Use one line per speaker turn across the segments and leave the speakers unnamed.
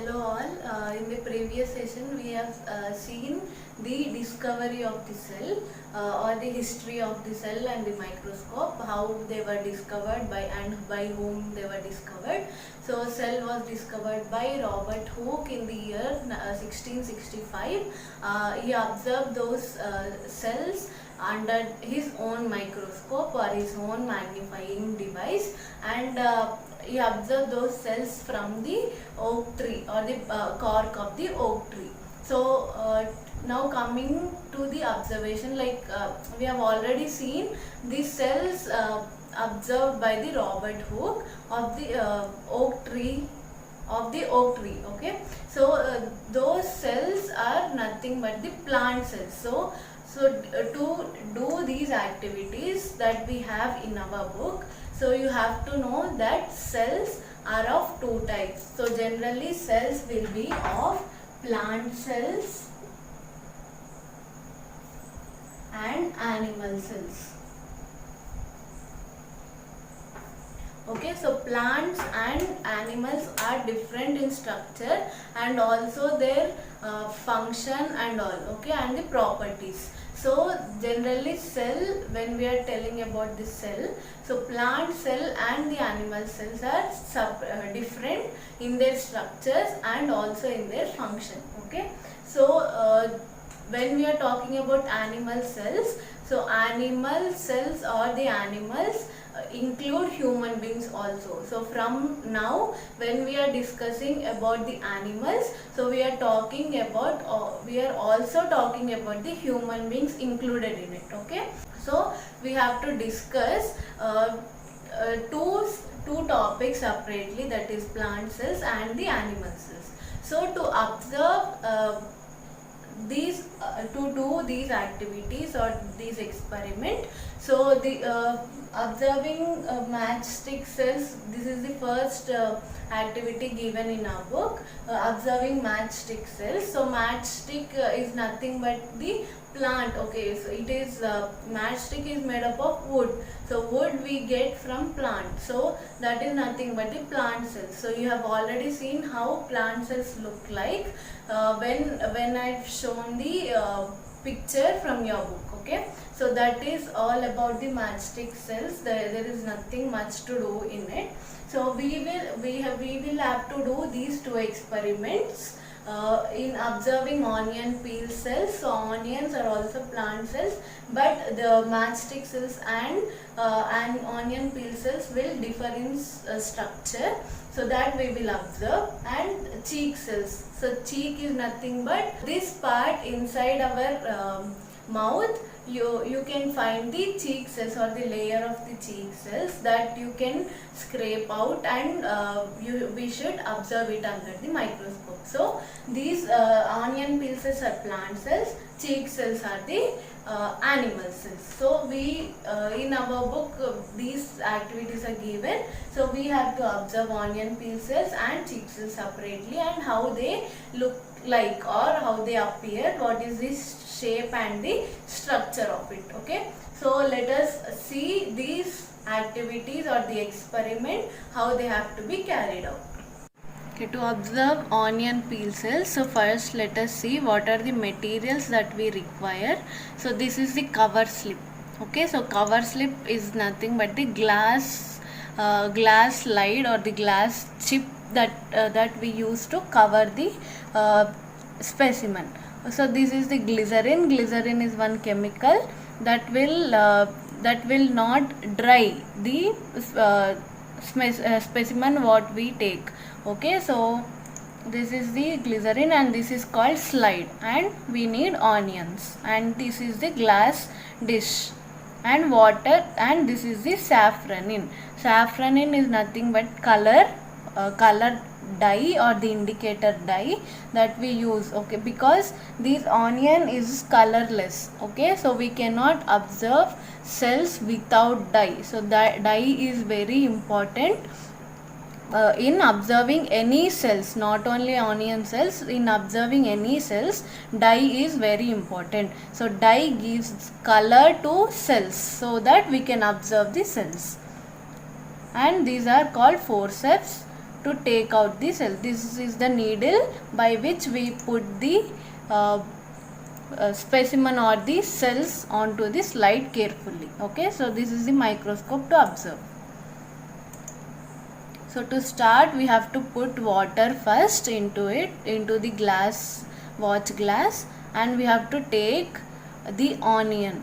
Hello all. In the previous session we have seen the discovery of the cell or the history of the cell and the microscope, how they were discovered by and by whom they were discovered. So cell was discovered by Robert Hooke in the year 1665. He observed those cells under his own microscope or his own magnifying device, and he observed those cells from the oak tree or the cork of the oak tree. So now coming to the observation, we have already seen the cells observed by the Robert Hooke of the oak tree okay. So those cells are nothing but the plant cells. So to do these activities that we have in our book, so you have to know that cells are of two types. So generally cells will be of plant cells and animal cells. Okay, so plants and animals are different in structure and also their function and all, okay, and the properties. So generally cell, when we are telling about the cell, so plant cell and the animal cells are different in their structures and also in their function, okay. So when we are talking about animal cells, so animal cells or the animals include human beings also. So from now when we are discussing about the animals, so we are talking about we are also talking about the human beings included in it, okay. So we have to discuss two topics separately, that is plant cells and the animal cells. So to observe to do these activities or these experiment, so the observing matchstick cells, this is the first activity given in our book, observing matchstick cells. So matchstick is nothing but the plant, okay. So it is matchstick is made up of wood, so wood we get from plant, so that is nothing but the plant cells. So you have already seen how plant cells look like when I've shown the picture from your book, okay. So that is all about the matchstick cells. There is nothing much to do in it. So we will have to do these two experiments in observing onion peel cells. So onions are also plant cells, but the matchstick cells and onion peel cells will differ in structure, so that we will observe. And cheek cells, so cheek is nothing but this part inside our mouth. You can find the cheek cells or the layer of the cheek cells that you can scrape out, and we should observe it under the microscope. So these onion peel cells are plant cells, cheek cells are the animal cells. So we in our book these activities are given, so we have to observe onion peel cells and cheek cells separately, and how they look like or how they appear, what is this shape and the structure of it, okay. So let us see these activities or the experiment, how they have to be carried out. Okay, to observe onion peel cells, so first let us see what are the materials that we require. So this is the cover slip, okay. So cover slip is nothing but the glass slide or the glass chip that we use to cover the specimen. So this is the glycerin. Glycerin is one chemical that will not dry the specimen what we take, okay. So this is the glycerin and this is called slide, and we need onions, and this is the glass dish and water, and this is the safranin. Safranin is nothing but color dye or the indicator dye that we use, okay, because this onion is colorless, okay. So we cannot observe cells without dye, so that dye is very important in observing any cells, not only onion cells. In observing any cells, dye is very important. So dye gives color to cells so that we can observe the cells, and these are called forceps to take out the cell. This is the needle by which we put the specimen or the cells onto the slide carefully. Okay, so this is the microscope to observe. So to start, we have to put water first into the glass, watch glass, and we have to take the onion.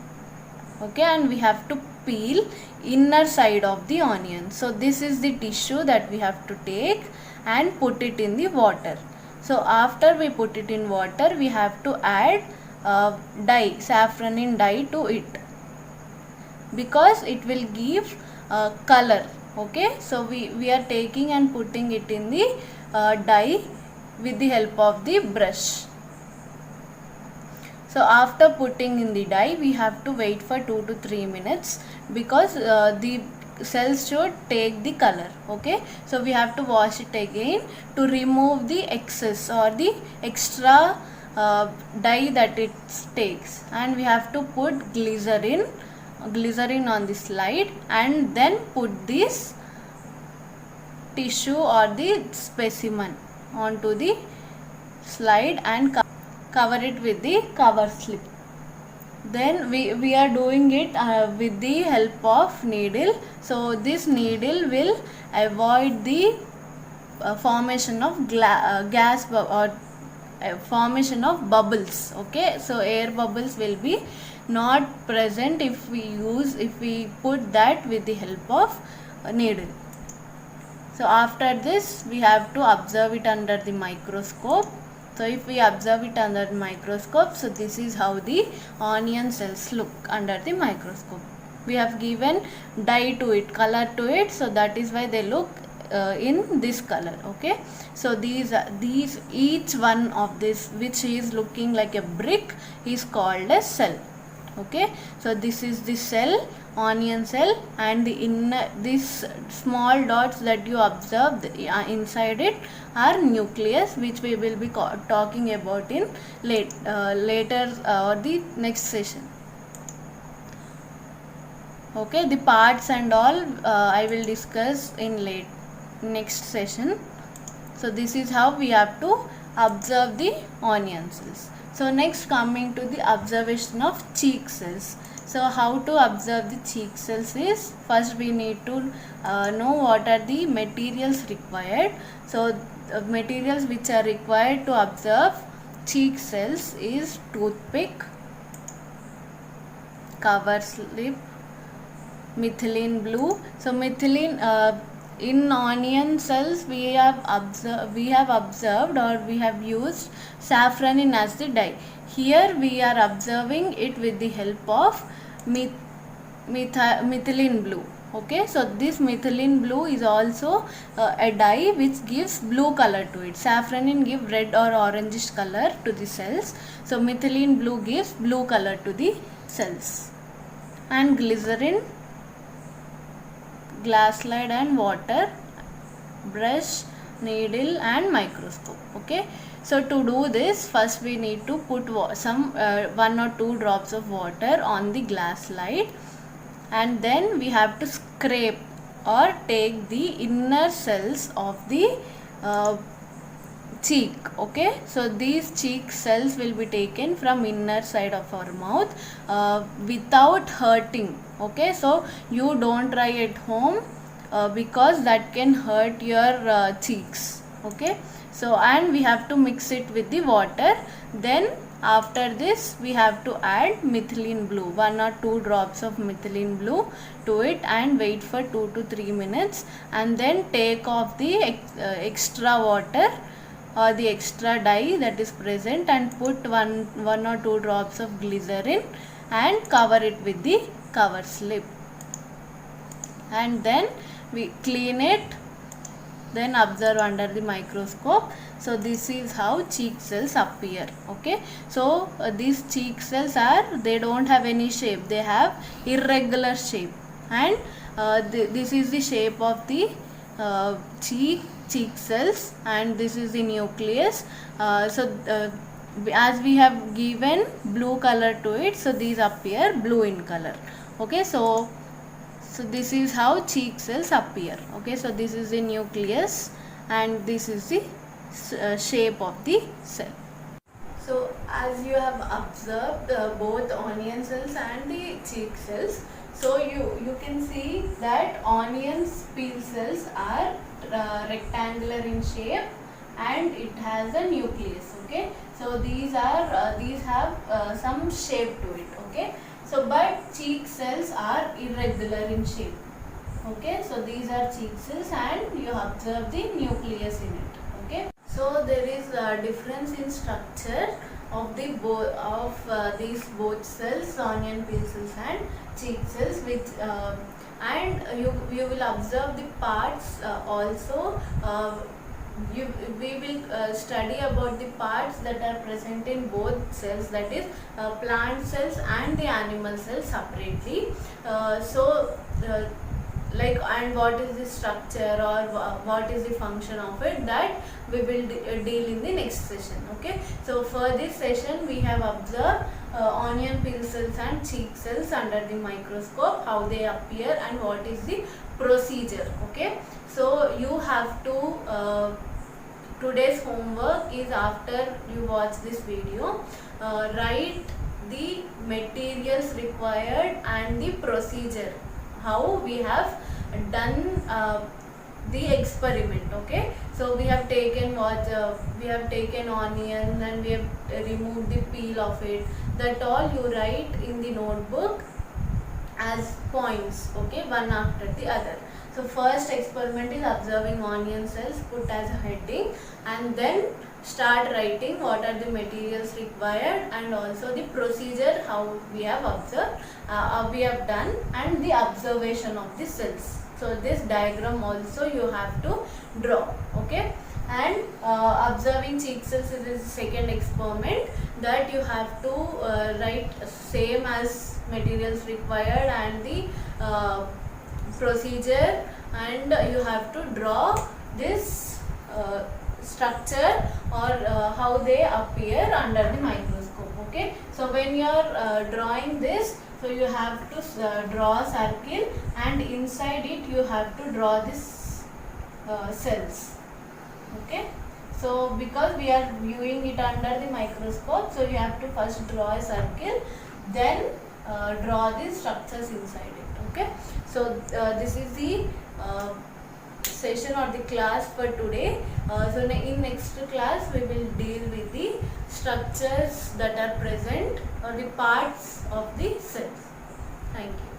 Okay, and we have to peel inner side of the onion. So this is the tissue that we have to take and put it in the water. So after we put it in water, we have to add dye, saffronin dye to it, because it will give color. Okay, so we are taking and putting it in the dye with the help of the brush. So after putting in the dye, we have to wait for 2 to 3 minutes, because the cells should take the color. Okay, so we have to wash it again to remove the excess or the extra dye that it takes, and we have to put glycerin on the slide, and then put this tissue or the specimen onto the slide and cover it with the cover slip. Then we are doing it with the help of needle. So this needle will avoid the formation of gas or formation of bubbles. Okay, so air bubbles will be not present if we put that with the help of a needle. So after this, we have to observe it under the microscope. So if we observe it under the microscope, so this is how the onion cells look under the microscope. We have given dye to it, color to it, so that is why they look in this color. Okay, so these each one of this which is looking like a brick is called a cell. Okay, so this is the cell, onion cell, and the inner, these small dots that you observe inside it are nucleus, which we will be talking about in later or the next session. Okay, the parts and all I will discuss in next session. So this is how we have to observe the onion cells. So next, coming to the observation of cheek cells. So how to observe the cheek cells is, first we need to know what are the materials required. So materials which are required to observe cheek cells is toothpick, cover slip, methylene blue. So methylene in onion cells we have observed or we have used saffronin as the dye. Here we are observing it with the help of methylene blue. Okay, so this methylene blue is also a dye which gives blue color to it. Saffronin gives red or orangish color to the cells. So methylene blue gives blue color to the cells. And glycerin, glass slide and water, brush, needle and microscope. Okay, so to do this, first we need to put some 1 or 2 drops of water on the glass slide, and then we have to scrape or take the inner cells of the cheek. Okay, so these cheek cells will be taken from inner side of our mouth without hurting. Okay, so you don't try at home because that can hurt your cheeks. Okay, so and we have to mix it with the water. Then after this we have to add methylene blue, 1 or 2 drops of methylene blue to it, and wait for 2 to 3 minutes, and then take off the extra water or the extra dye that is present, and put 1 or 2 drops of glycerin and cover it with the cover slip, and then we clean it, then observe under the microscope. So this is how cheek cells appear. Okay, so these cheek cells they don't have any shape, they have irregular shape, and this is the shape of the cheek cells, and this is the nucleus. As we have given blue color to it, so these appear blue in color. Okay, so this is how cheek cells appear. Okay, so this is the nucleus, and this is the shape of the cell. So as you have observed both onion cells and the cheek cells, so you can see that onion peel cells are rectangular in shape and it has a nucleus. Okay, so these have some shape to it. Okay, so but cheek cells are irregular in shape. Okay, so these are cheek cells and you observe the nucleus in it. Okay, so there is a difference in structure of the these both cells, onion peel cells and cheek cells, which and you will observe the parts also. We will study about the parts that are present in both cells, that is plant cells and the animal cells separately. Like, and what is the structure or what is the function of it, that we will deal in the next session. Okay, so for this session we have observed onion peel cells and cheek cells under the microscope, how they appear and what is the procedure. Okay, so you have to today's homework is, after you watch this video, write the materials required and the procedure, how we have done the experiment. Okay, so we have taken we have taken onion and we have removed the peel of it. That all you write in the notebook as points. Okay, one after the other. So first experiment is observing onion cells, put as a heading, and then start writing what are the materials required and also the procedure, how we have observed, we have done, and the observation of the cells. So this diagram also you have to draw. Okay, and observing cheek cells is the second experiment, that you have to write same as materials required and the procedure, and you have to draw this structure or how they appear under the microscope. Okay, so when you are drawing this, so you have to draw a circle and inside it you have to draw this cells. Okay, so because we are viewing it under the microscope, so you have to first draw a circle, then draw the structures inside it. Okay, so this is the session or the class for today. So in next class we will deal with the structures that are present or the parts of the cells. Thank you.